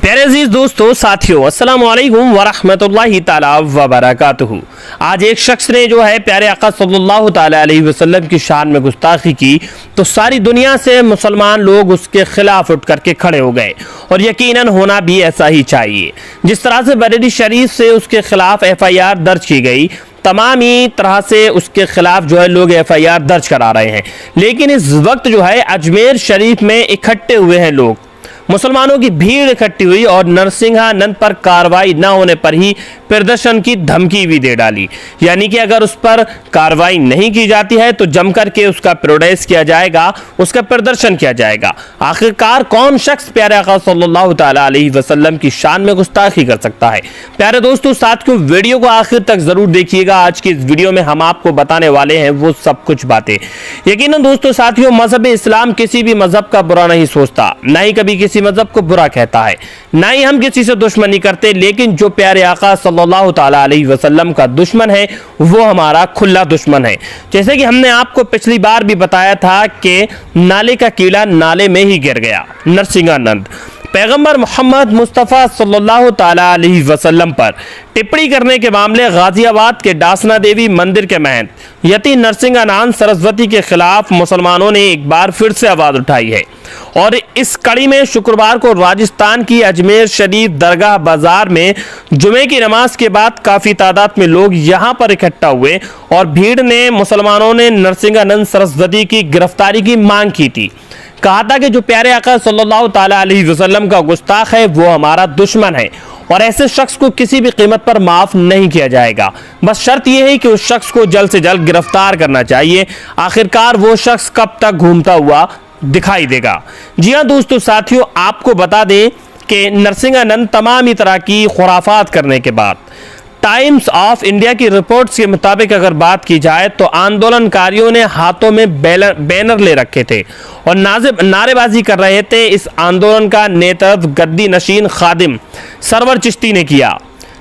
प्यारे अजीज दोस्तों साथियों अस्सलाम वालेकुम वरहमतुल्लाहि ताला वबरकातुहू। आज एक शख्स ने जो है प्यारे आका सल्लल्लाहु ताला अलैहि वसल्लम की शान में गुस्ताखी की तो सारी दुनिया से मुसलमान लोग उसके खिलाफ उठ करके खड़े हो गए और यकीनन होना भी ऐसा ही चाहिए। जिस तरह से बरेली शरीफ से उसके खिलाफ FIR दर्ज की गई, तमाम ही तरह से उसके खिलाफ जो है लोग FIR दर्ज करा रहे हैं, लेकिन इस वक्त जो है अजमेर शरीफ में इकट्ठे हुए हैं लोग, मुसलमानों की भीड़ इकट्ठी हुई और नरसिंहानंद पर कार्रवाई न होने पर ही प्रदर्शन की धमकी भी दे डाली। यानी कि अगर उस पर कार्रवाई नहीं की जाती है तो जम करके उसका प्रोटेस्ट किया जाएगा, उसका प्रदर्शन किया जाएगा। आखिरकार कौन शख्स प्यारे आका सल्लल्लाहु ताला अलैहि वसल्लम की शान में गुस्ताखी कर सकता है। प्यारे दोस्तों साथियों, वीडियो को आखिर तक जरूर देखिएगा। आज की इस वीडियो में हम आपको बताने वाले हैं वो सब कुछ बातें। यकीनन दोस्तों साथियों, मजहब इस्लाम किसी भी मजहब का बुरा नहीं सोचता, ना ही कभी किसी मजहब को बुरा कहता है, ना ही हम किसी से दुश्मनी करते, लेकिन जो प्यारे आका सल्लल्लाहु ताला अलैहि वसल्लम का दुश्मन है वो हमारा खुला दुश्मन है। जैसे कि हमने आपको पिछली बार भी बताया था कि नाले का कीड़ा नाले में ही गिर गया। नरसिंहानंद पैगंबर मोहम्मद मुस्तफ़ा सल्लल्लाहु ताला अलैहि वसल्लम पर टिप्पणी करने के मामले गाजियाबाद के डासना देवी मंदिर के महंत यति नरसिंहानंद सरस्वती के खिलाफ मुसलमानों ने एक बार फिर से आवाज उठाई है और इस कड़ी में शुक्रवार को राजस्थान की अजमेर शरीफ दरगाह बाजार में जुमे की नमाज के बाद काफी तादाद में लोग यहां पर इकट्ठा हुए और भीड़ ने मुसलमानों ने नरसिंहानंद सरस्वती की गिरफ्तारी की मांग की थी। कहा था कि जो प्यारे आका सल्लल्लाहु ताला अलैहि वसल्लम का गुस्ताख है वो हमारा दुश्मन है और ऐसे शख्स को किसी भी कीमत पर माफ नहीं किया जाएगा। बस शर्त यह है कि उस शख्स को जल्द से जल्द गिरफ्तार करना चाहिए। आखिरकार वो शख्स कब तक घूमता हुआ दिखाई देगा। जी हाँ दोस्तों साथियों, आपको बता दें कि नरसिंहानंद तमाम ही तरह की खुराफात करने के बाद टाइम्स ऑफ इंडिया की रिपोर्ट्स के मुताबिक अगर बात की जाए तो आंदोलनकारियों ने हाथों में बैनर ले रखे थे और नारेबाजी कर रहे थे। इस आंदोलन का नेतृत्व गद्दी नशीन खादिम सरवर चिश्ती ने किया।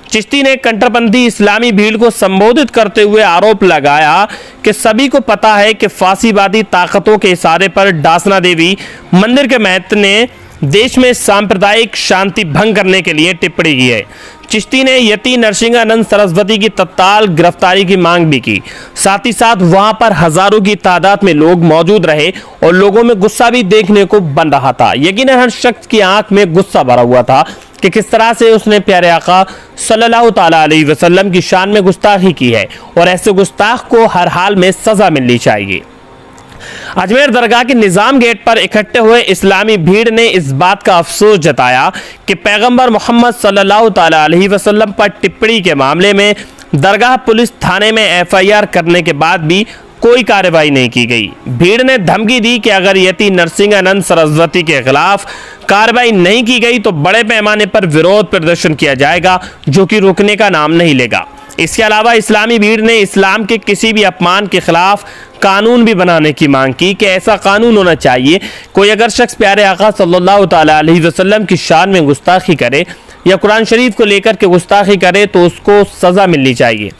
चिश्ती ने कट्टरपंथी इस्लामी भीड़ को संबोधित करते हुए आरोप लगाया कि सभी को पता है कि फांसीवादी ताकतों के इशारे पर डासना देवी मंदिर के महंत ने देश में सांप्रदायिक शांति भंग करने के लिए टिप्पणी की है। चिश्ती ने यति नरसिंहानंद सरस्वती की तत्काल गिरफ्तारी की मांग भी की। साथ ही साथ वहां पर हजारों की तादाद में लोग मौजूद रहे और लोगों में गुस्सा भी देखने को बन रहा था। यकीनन हर शख्स की आंख में गुस्सा भरा हुआ था कि किस तरह से उसने प्यारे आका सल्लल्लाहु ताला अलैहि वसल्लम की शान में गुस्ताखी की है और ऐसे गुस्ताख को हर हाल में सजा मिलनी चाहिए। अजमेर दरगाह के निजाम गेट पर इकट्ठे हुए इस्लामी भीड़ ने इस बात का अफसोस जताया कि पैगंबर मोहम्मद सल्लल्लाहु ताला अलैहि वसल्लम पर टिप्पणी के मामले में दरगाह पुलिस थाने में FIR करने के बाद भी कोई कार्रवाई नहीं की गई। भीड़ ने धमकी दी कि अगर यति नरसिंहानंद सरस्वती के खिलाफ कार्रवाई नहीं की गई तो बड़े पैमाने पर विरोध प्रदर्शन किया जाएगा जो कि रुकने का नाम नहीं लेगा। इसके अलावा इस्लामी भीड़ ने इस्लाम के किसी भी अपमान के खिलाफ कानून भी बनाने की मांग की कि ऐसा कानून होना चाहिए, कोई अगर शख्स प्यारे आका सल्लल्लाहु ताला अलैहि वसल्लम की शान में गुस्ताखी करे या कुरान शरीफ को लेकर के गुस्ताखी करे तो उसको सजा मिलनी चाहिए।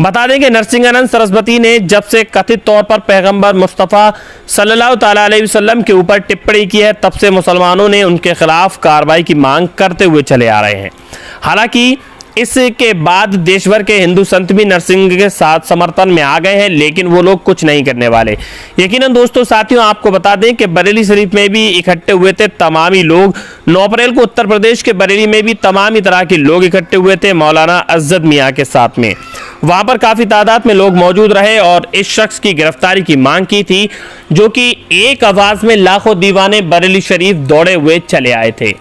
बता दें कि नरसिंहानंद सरस्वती ने जब से कथित तौर पर पैगंबर मुस्तफ़ा सल्लल्लाहु ताला अलैहि वसल्लम के ऊपर टिप्पणी की है तब से मुसलमानों ने उनके खिलाफ कार्रवाई की मांग करते हुए चले आ रहे हैं। हालांकि इसके बाद देश भर के हिंदू संत भी नरसिंह के साथ समर्थन में आ गए हैं, लेकिन वो लोग कुछ नहीं करने वाले। यकीनन दोस्तों साथियों, आपको बता दें कि बरेली शरीफ में भी इकट्ठे हुए थे तमामी लोग। 9 अप्रैल को उत्तर प्रदेश के बरेली में भी तमामी तरह के लोग इकट्ठे हुए थे मौलाना अज़द मियाँ के साथ में। वहां पर काफी तादाद में लोग मौजूद रहे और इस शख्स की गिरफ्तारी की मांग की थी, जो कि एक आवाज में लाखों दीवाने बरेली शरीफ दौड़े हुए चले आए थे।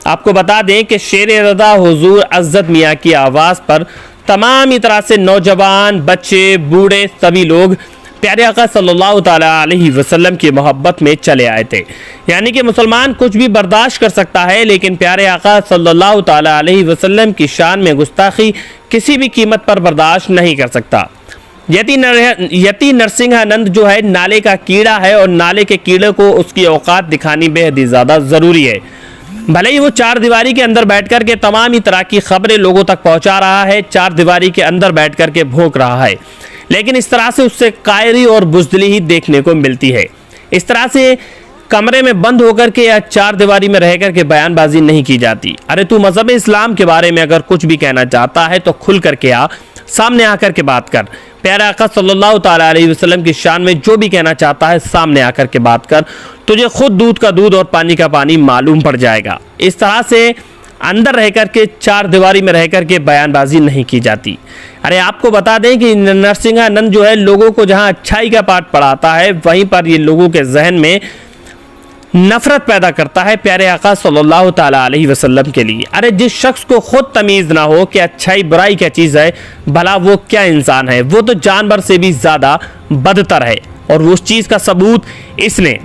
आपको बता दें कि शेर रज़ा हुजूर अज़द मियाँ की आवाज़ पर तमाम ही तरह से नौजवान, बच्चे, बूढ़े सभी लोग प्यारे आका सल्लल्लाहु ताला अलैहि वसल्लम की मोहब्बत में चले आए थे। यानी कि मुसलमान कुछ भी बर्दाश्त कर सकता है, लेकिन प्यारे आका सल्लल्लाहु ताला अलैहि वसल्लम की शान में गुस्ताखी किसी भी कीमत पर बर्दाश्त नहीं कर सकता। यति नरसिंहानंद जो है नाले का कीड़ा है और नाले के कीड़े को उसकी औकात दिखानी बेहद ही ज़्यादा ज़रूरी है। भले ही वो 4 दीवारी के अंदर बैठकर के तमाम ही तरह की खबरें लोगों तक पहुंचा रहा है, 4 दीवारी के अंदर बैठकर के भौंक रहा है, लेकिन इस तरह से उससे कायरी और बुज़दिली ही देखने को मिलती है। इस तरह से कमरे में बंद होकर के या चार दीवारी में रह करके बयानबाजी नहीं की जाती। अरे तू मजहब इस्लाम के बारे में अगर कुछ भी कहना चाहता है तो खुल करके आ, सामने आकर के बात कर। प्यारे आका सल्लल्लाहु ताला अलैहि वसल्लम की शान में जो भी कहना चाहता है सामने आकर के बात कर, तुझे खुद दूध का दूध और पानी का पानी मालूम पड़ जाएगा। इस तरह से अंदर रह करके चार दीवारी में रह करके बयानबाजी नहीं की जाती। अरे आपको बता दें कि नरसिंहानंद जो है लोगों को जहां अच्छाई का पाठ पढ़ाता है वहीं पर ये लोगों के जहन में नफरत पैदा करता है प्यारे आका सल्लल्लाहु ताला अलैहि वसल्लम के लिए। अरे जिस शख्स को खुद तमीज़ ना हो कि अच्छाई बुराई क्या चीज़ है, भला वो क्या इंसान है, वो तो जानवर से भी ज़्यादा बदतर है। और उस चीज़ का सबूत इसने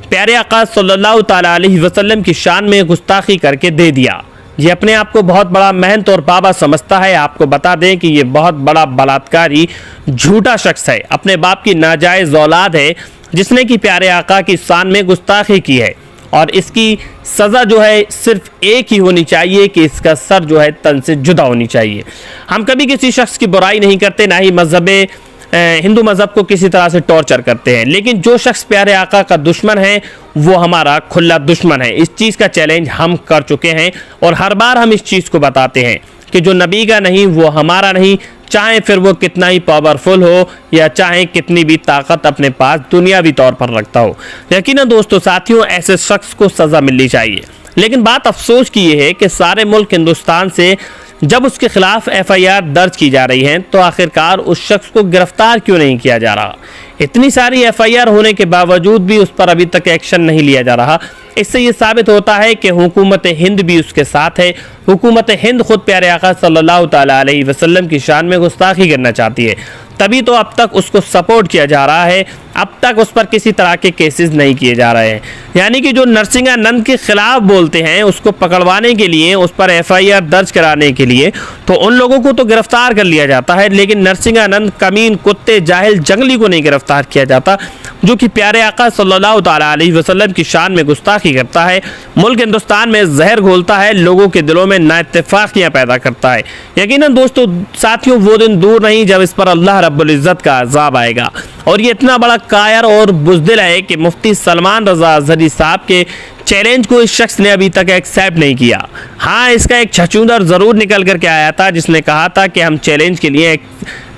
प्यारे आका सल्लल्लाहु ताला अलैहि वसल्लम की शान में गुस्ताखी करके दे दिया। ये अपने आप को बहुत बड़ा मेहनत और बाबा समझता है। आपको बता दें कि ये बहुत बड़ा बलात्कारी झूठा शख्स है, अपने बाप की नाजायज़ औलाद है, जिसने कि प्यारे आका की शान में गुस्ताखी की है। और इसकी सज़ा जो है सिर्फ एक ही होनी चाहिए कि इसका सर जो है तन से जुदा होनी चाहिए। हम कभी किसी शख्स की बुराई नहीं करते, ना ही हिंदू मज़हब को किसी तरह से टॉर्चर करते हैं, लेकिन जो शख्स प्यारे आका का दुश्मन है वो हमारा खुला दुश्मन है। इस चीज़ का चैलेंज हम कर चुके हैं और हर बार हम इस चीज़ को बताते हैं कि जो नबी का नहीं वो हमारा नहीं, चाहे फिर वो कितना ही पावरफुल हो या चाहे कितनी भी ताकत अपने पास दुनियावी तौर पर रखता हो। यकीनन दोस्तों साथियों ऐसे शख्स को सज़ा मिलनी चाहिए। लेकिन बात अफसोस की ये है कि सारे मुल्क हिंदुस्तान से जब उसके खिलाफ FIR दर्ज की जा रही है तो आखिरकार उस शख्स को गिरफ्तार क्यों नहीं किया जा रहा। इतनी सारी FIR होने के बावजूद भी उस पर अभी तक एक्शन नहीं लिया जा रहा। इससे ये साबित होता है कि हुकूमत हिंद भी उसके साथ है। हुकूमत हिंद खुद प्यारे आका सल्लल्लाहु ताला अलैहि वसल्लम की शान में गुस्ताखी करना चाहती है, तभी तो अब तक उसको सपोर्ट किया जा रहा है, अब तक उस पर किसी तरह के केसेस नहीं किए जा रहे हैं। यानी कि जो नरसिंहानंद के खिलाफ बोलते हैं उसको पकड़वाने के लिए, उस पर FIR दर्ज कराने के लिए तो उन लोगों को तो गिरफ्तार कर लिया जाता है, लेकिन नरसिंहानंद कमीन कुत्ते जाहिल जंगली को नहीं गिरफ्तार किया जाता, जो कि प्यारे आका सल्लल्लाहु ताला अलैहि वसल्लम की शान में गुस्ताखी करता है, मुल्क हिंदुस्तान में जहर घोलता है, लोगों के दिलों में नाइत्तेफाकियां पैदा करता है। यकीनन दोस्तों साथियों वो दिन दूर नहीं जब इस पर अल्लाह रब्बुल इज़्ज़त का अज़ाब आएगा। और ये इतना बड़ा कायर और बुज़दिल है कि मुफ्ती सलमान रज़ा अज़हरी साहब के चैलेंज को इस शख्स ने अभी तक एक्सेप्ट नहीं किया। हाँ, इसका एक छछूंदर ज़रूर निकल करके आया था जिसने कहा था कि हम चैलेंज के लिए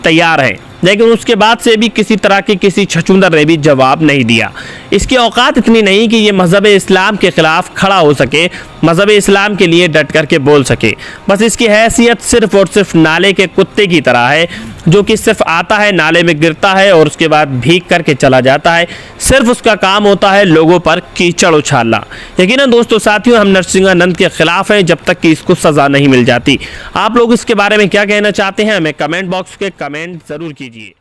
तैयार हैं, लेकिन उसके बाद से भी किसी तरह के किसी छछूंदर ने भी जवाब नहीं दिया। इसकी औकात इतनी नहीं कि ये मज़हब इस्लाम के ख़िलाफ़ खड़ा हो सके, मज़हब इस्लाम के लिए डट करके बोल सके। बस इसकी हैसियत सिर्फ़ और सिर्फ नाले के कुत्ते की तरह है, जो कि सिर्फ आता है, नाले में गिरता है और उसके बाद भीग करके चला जाता है। सिर्फ उसका काम होता है लोगों पर कीचड़ उछालना। यकीनन दोस्तों साथियों हम नरसिंहानंद के ख़िलाफ़ हैं जब तक कि इसको सज़ा नहीं मिल जाती। आप लोग इसके बारे में क्या कहना चाहते हैं हमें कमेंट बॉक्स के कमेंट ज़रूर कीजिए।